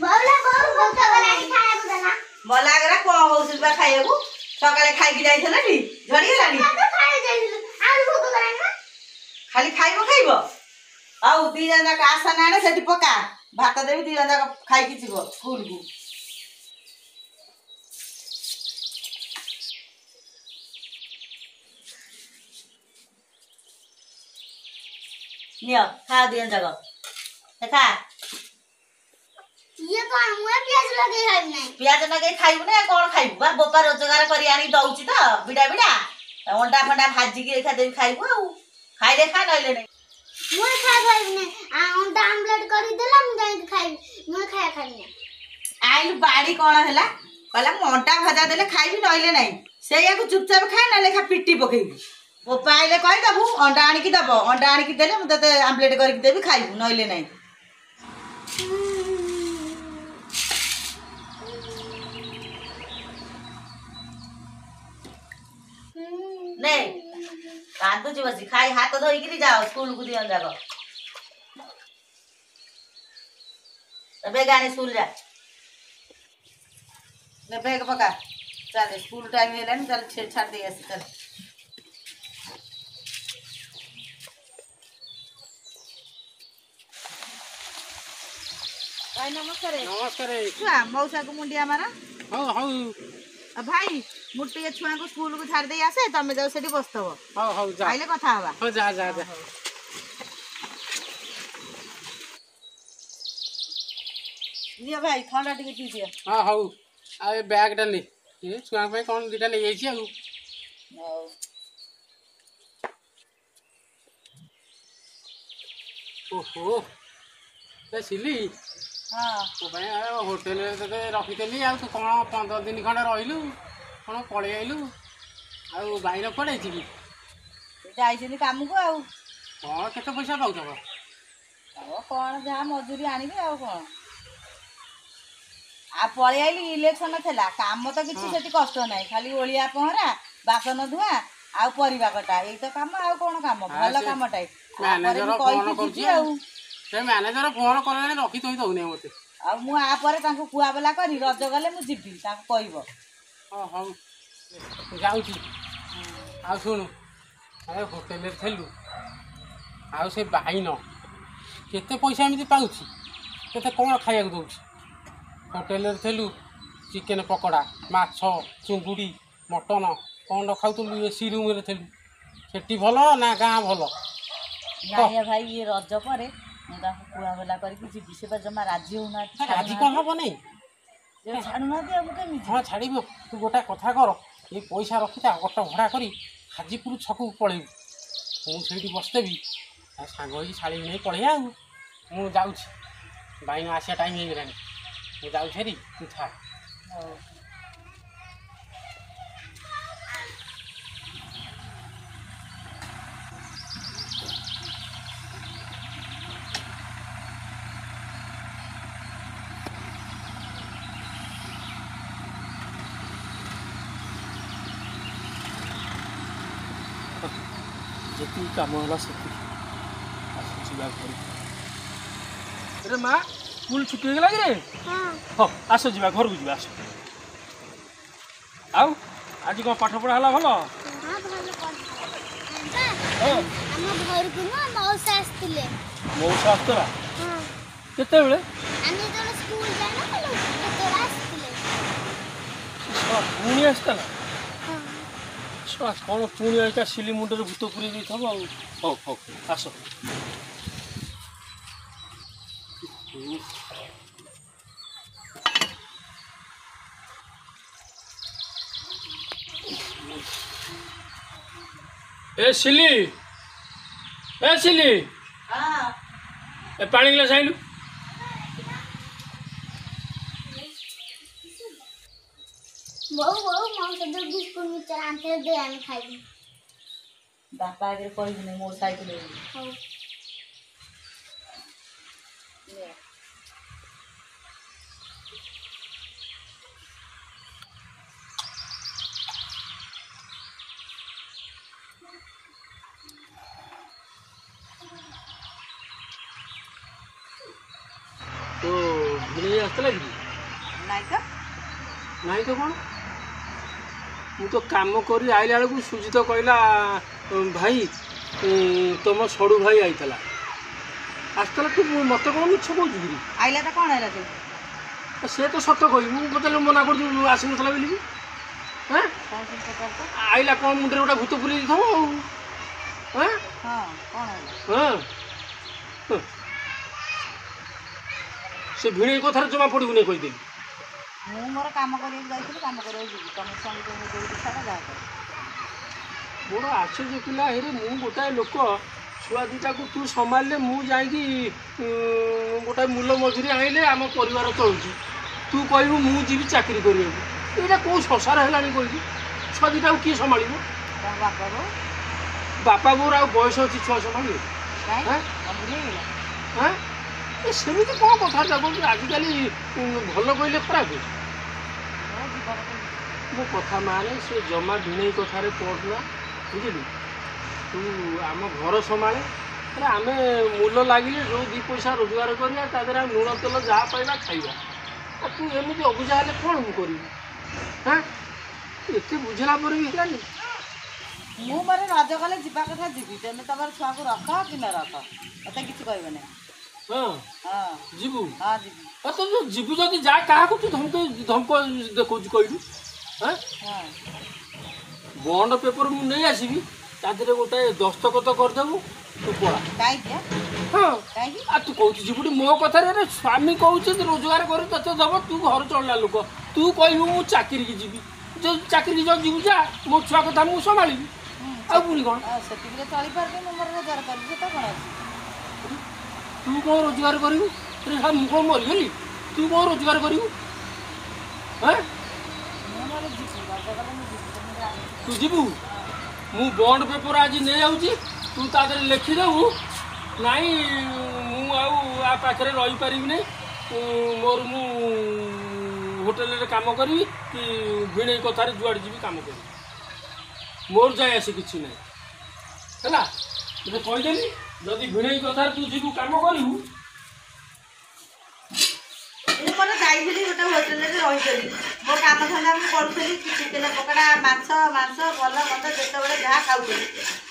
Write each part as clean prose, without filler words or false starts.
बोला बहुत भूख लागलानी खाए बुदना मला गरा को होउसिल बा खाइबू सकाळे खाइ कि जाइथला नी झड़ी गेलानी तो खाए जाइल आउ भूख लागलानी ना खाली खाइबो आउ दी जना का आशा नाने सेठी पका भात देबी दी जना खाइ कि जीवो स्कूल को नियो खा दियन जगह देखा ये कौन मुए प्याज लगे खाइ नहीं पियाज लगे खाइबू ना कोन खाइबू बा बोपा रोजगार करी आनी दउची त बिडा बिडा अंडा फंडा भाजी के खा देबी खाइबू आ खाइले खा नइले नै मुए खा खाइ नहीं अंडा आमलेट करी देला मु जाई खाइ मुए खाया खाइ नहीं आइलु बाड़ी कोन हैला कहला मु अंडा भजा देले खाइबी नइले नै सेया को चुपचाप खाइ ना लेखा पिट्टी पकेबी बोपा आइले कहि दबु अंडा आनी कि दबो अंडा आनी कि देले मु तते आमलेट करी देबी खाइबू नइले नै नै कांदू जी बसी खाई हाथ धोई कि जाओ स्कूल को दियन जागो तबे गाने स्कूल जा ले बैग पका चल स्कूल टाइम हेला न चल छेड़ दे ऐसे चल भाई नमस्कार नमस्कार छुआ मौसा को मुंडिया मारा हां हां भाई मुट्टी छुआ को स्कूल को छाड़ दे आसे तमे जाओ सेठी बसतबो हां हां जा आइले कथा हवा हां जा जा जा निया भाई ठंडा टिके पी दिया हां हां आ बैग डाली ये छुआ पे कोन दिटा ले जाई छी आ ओहो ते सिली हां तो भाई होटल ते रखितेली आ तू कोन 15 दिन खंडे रहिलु कोन पळे आइलु आ भाई न पड़े छी की जाइछनी काम को आउ हां केते पैसा पाउछो अब कौन जहाँ मजूरी आनिबे आ कौन आ पळै आइली इलेक्शन थेला काम तो किछि सेठी कष्ट नाही खाली ओलिया पहरा बासन धुआ आ परिवा कटा एई तो काम आ कोन काम भल कामटाई मैनेजर फोन करछि आ से मैनेजर फोन करले रखि तोई दउने मते आ मु आ परे तांको कुआ बेला करी रज गले मु जिबी तांको कहइबो हां हां जाऊ छी आ सुनु अरे होटल रे थेलु आ से भाई न केते पैसा एमती पाउछि केते कोन खाइया दउछि होटल रे थेलु चिकन पकोड़ा माछ चुंगुड़ी मटन कोन खाउतलु एसी रूम रे थेलु सेठी भलो ना गां भलो नाया भाई ये रज परे मु तांको कुआ बेला करी कि जिबी से जमा राजी होना राजी कोन हबो नै जे छाडु ना दे अब केमी हां छाड़ीबो तू गोटा कथा कर ए पैसा रखिता ऑटो भड़ा करी हाजीपुर छकु पळेबु मु सेठी बसतेबी आ सांग होई छाड़ी नै पळे आ मु जाउछि बाई न आसिया टाइम हे गेलानी मु जाउ छेरी तू था जेती काम होला सेती आसुची बा घर अरे मां स्कूल छुट्टी हो गला कि रे हां हो आसो जीवा घर को जीवा आसो आउ आज को पाठ पढ़ा हला भलो हां भलो पढ़ा हो हम घर को ना मौसा आस्तिले मौसा आस्तरा हां केते बेले आनी तो स्कूल जाय ना बोलो तो आस्तिले पुणी आस्तला हां श्वास कोन पुणी आइता सिली मुंडर भूत पुरी दै थबो हो हो आसो ए सिली हां ए पानी गिलास आइलु बहु मौसा दो बिस्कुट मिचर आनते दे आनी खाइबी बापा आगे कहि नै मोर साइकिल हां तो ଭିଣେଇ ଆସିଥିଲା କି? ନାଇଁ ତ ନାଇଁ ତ କ'ଣ? ମୁଁ ତ କାମ କରି ଆଇଲା ବେଳକୁ ସୁଜିତ କହିଲା ଭାଇ ତମ ସଡ଼ୁ ଭାଇ ଆଇଥିଲା। ଆସିଥିଲା ତୁ ମୋତେ କ'ଣ ମିଛ କହୁଛୁ କିରି? ଆଇଲା ତ କ'ଣ ହେଲା ସେ? ସେ ତ ସତ କହିବୁ ମୋତେ ମନା କରୁଛୁ ଆସିନଥିଲା ବୋଲି। ହଁ କ'ଣ ଜିନିଷ କରିଛ? ଆଇଲା କ'ଣ ମୁଣ୍ଡରେ ଗୋଟେ ଭୂତ ପୁରେଇ ଦେଇଥିବ ଆଉ। ହଁ ହଁ କ'ଣ ହେଲା? ହଁ ସେ ଭିଣେଇ କଥାରେ ଜମା ପଡ଼ିବୁନି କହିଦେଲି। ମୁଁ ମୋର କାମ କରିବାକୁ ଯାଇଥିଲି, କାମ କରିବାକୁ ଯିବି। ତମ ସ୍ୱାମୀ ତମକୁ ଯୋଉଠି ଛାଡ଼ ଯାହା କର। ବଡ଼ ଆଶ୍ଚର୍ଯ୍ୟ ପିଲା ହେରେ, ମୁଁ ଗୋଟାଏ ଲୋକ ଛୁଆ ଦୁଇଟାକୁ ତୁ ସମ୍ଭାଳିଲେ ମୁଁ ଯାଇକି ଗୋଟାଏ ମୂଲ ମଜୁରୀ ଆଣିଲେ ଆମ ପରିବାର ଚଳୁଛି। ତୁ କହିବୁ ମୁଁ ଯିବି ଚାକିରି କରିବାକୁ। ଏଇଟା କେଉଁ ସଂସାର ହେଲାଣି କହିବି? ଛୁଆ ଦୁଇଟାକୁ କିଏ ସମ୍ଭାଳିବ? ତମ ବାପା ବୋଉ ବାପା ବୋଉର ଆଉ ବୟସ ଅଛି ଛୁଆ ସମ୍ଭାଳିବେ? କାଇଁ ହଁ ଭୁଲି ହେଇଗଲା? ହଁ ସେମିତି କ'ଣ କଥାବାର୍ତ୍ତା କରୁଛୁ? ଆଜିକାଲି ଭଲ କହିଲେ ଖରାପ। ମୋ କଥା ମାନେ ସେ ଜମା ଭିଣେଇ କଥାରେ ପଡ଼ୁନା, ବୁଝିଲୁ? ତୁ ଆମ ଘର ସମ୍ଭାଳେ। ହେଲେ ଆମେ ମୂଲ ଲାଗିଲେ ଯେଉଁ ଦୁଇ ପଇସା ରୋଜଗାର କରିବା, ତା ଦେହରେ ଲୁଣ ତେଲ ଯାହା ପାଇବା ଖାଇବା। ଆଉ ତୁ ଏମିତି ଅବୁଝା ହେଲେ କ'ଣ ମୁଁ କରିବି? ହଁ ଏତେ ବୁଝିଲା ପରେ ବି ହେଲାନି। ମୁଁ ମୋର ରଜ କଲେ ଯିବା କଥା ଯିବି। ତେମେ ତମର ଛୁଆକୁ ରଖ କି ନ ରଖ, ମତେ କିଛି କହିବ ନାହିଁ। ହଁ ହଁ ଯିବୁ? ହଁ ଯିବି। ହଁ ତୁ ଯିବୁ ଯଦି ଯା, କାହାକୁ ତୁ ଧମକ ଦେଖାଉଛୁ କହିଲୁ? ହଁ ହଁ ବଣ୍ଡ ପେପର ମୁଁ ନେଇ ଆସିବି, ତା ଦେହରେ ଗୋଟାଏ ଦସ୍ତଖତ କରିଦେବୁ, ତୁ ପଳା। କାହିଁକି? ହଁ କାହିଁକି? ଆଉ ତୁ କହୁଛୁ ଯିବୁଟି ମୋ କଥାରେ? ସ୍ୱାମୀ କହୁଛି ରୋଜଗାର କରି ତତେ ଦେବ, ତୁ ଘର ଚଳିଲା ଲୋକ। ତୁ କହିବୁ ମୁଁ ଚାକିରିକି ଯିବି। ଯଦି ଚାକିରିକି ଯଦି ଯିବୁ ଯା, ମୋ ଛୁଆ କଥା ମୁଁ ସମ୍ଭାଳିବି। ଆଉ ପୁଣି କ'ଣ? ସେତିକିରେ ଚଳିପାରିବି, ମୁଁ ମୋର ରୋଜଗାର କରିବି, ସେଟା କ'ଣ ଅଛି? ତୁ କ'ଣ ରୋଜଗାର କରିବୁ? ମୁଁ କ'ଣ ମରିଗଲି? ତୁ କ'ଣ ରୋଜଗାର କରିବୁ? ହଁ ମୁଁ ମୋର ଯିବି, ରଜ କଲେ ମୁଁ ଯିବି। ତମେ ଯାଅ। ତୁ ଯିବୁ? ମୁଁ ବଣ୍ଡ ପେପର ଆଜି ନେଇଯାଉଛି, ତୁ ତା ଦେହରେ ଲେଖିଦେବୁ ନାଇଁ ମୁଁ ଆଉ ଆ ପାଖରେ ରହିପାରିବିନି, ମୋର ମୁଁ ହୋଟେଲରେ କାମ କରିବି କି ଭିଣେଇ କଥାରେ ଯୁଆଡ଼େ ଯିବି କାମ କରିବି। ମୋର ଯାଏ ଆସେ କିଛି ନାହିଁ ହେଲା। ତତେ କହିଦେଲି ଯଦି ଭିଣେଇ କଥାରେ ତୁ ଯିବୁ କାମ କରିବୁ। ମୁଁ ମୋର ଯାଇଥିଲି ଗୋଟେ ହୋଟେଲରେ ରହିଥିଲି, ମୋ କାମ ଧନ୍ଦା ମୁଁ କରୁଥିଲି, ଚିକେନ ପକୋଡ଼ା, ମାଛ ଭଲ ମନ୍ଦ ଯେତେବେଳେ ଯାହା ଖାଉଥିଲି।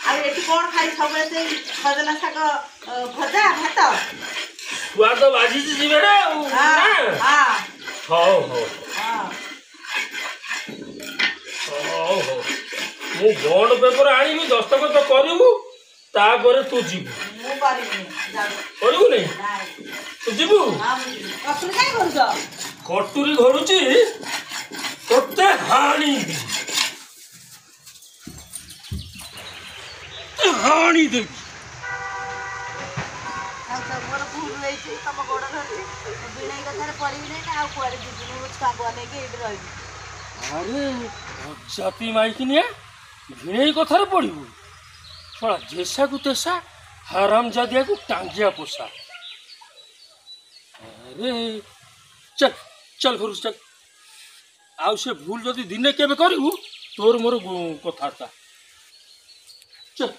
ଆଉ ଏଠି କ'ଣ ଖାଇ ସବୁବେଳେ ସେଇ ସଜନା ଶାଗ ଭଜା ଭାତ। ଛୁଆ ତ ବାଜିଛି ଯିବେ ଆଉ। ହଁ ହଁ ହଉ ହଉ ହଁ ହଉ ହଉ ମୁଁ ବଣ୍ଡ ପେପର ଆଣିବି, ଦସ୍ତଖତ କରିବୁ, ତାପରେ ତୁ ଯିବୁ। ମୁଁ କରିବିନି, କରିବୁନି? ତୁ ଯିବୁ? କସୁରୀ କାହିଁ କରୁଛ? କଟୁରୀ ଘରୁଛି ତତେ ହାଣିବି, ହାଣିଦେବି। ଆଉ ମୋର ଭୁଲ ହେଇଛି, ତମ ଗୋଡ଼ ଧରିଛି। ଭିଣେଇ କଥାରେ ପଡ଼ିବି ନାହିଁ, ଆଉ କୁଆଡ଼େ ଯିବିନି। ମୋ ଛୁଆଙ୍କୁ ଅନେଇକି ଏଇଠି ରହିବି। ଆରେ ଜାତି ମାଇକିନିଆ, ଭିଣେଇ କଥାରେ ପଡ଼ିବୁ? ଶଳା ଜେସାକୁ ତେସା, ହାରାମ ଜାଦିଆକୁ ଟାଙ୍ଗିଆ ପୋଷା। ଆରେ ଚାଲ ଚାଲ ଘରୁ ଚାଲ। ଆଉ ସେ ଭୁଲ ଯଦି ଦିନେ କେବେ କରିବୁ, ତୋର ମୋର କଥାବାର୍ତ୍ତା। ଚାଲ।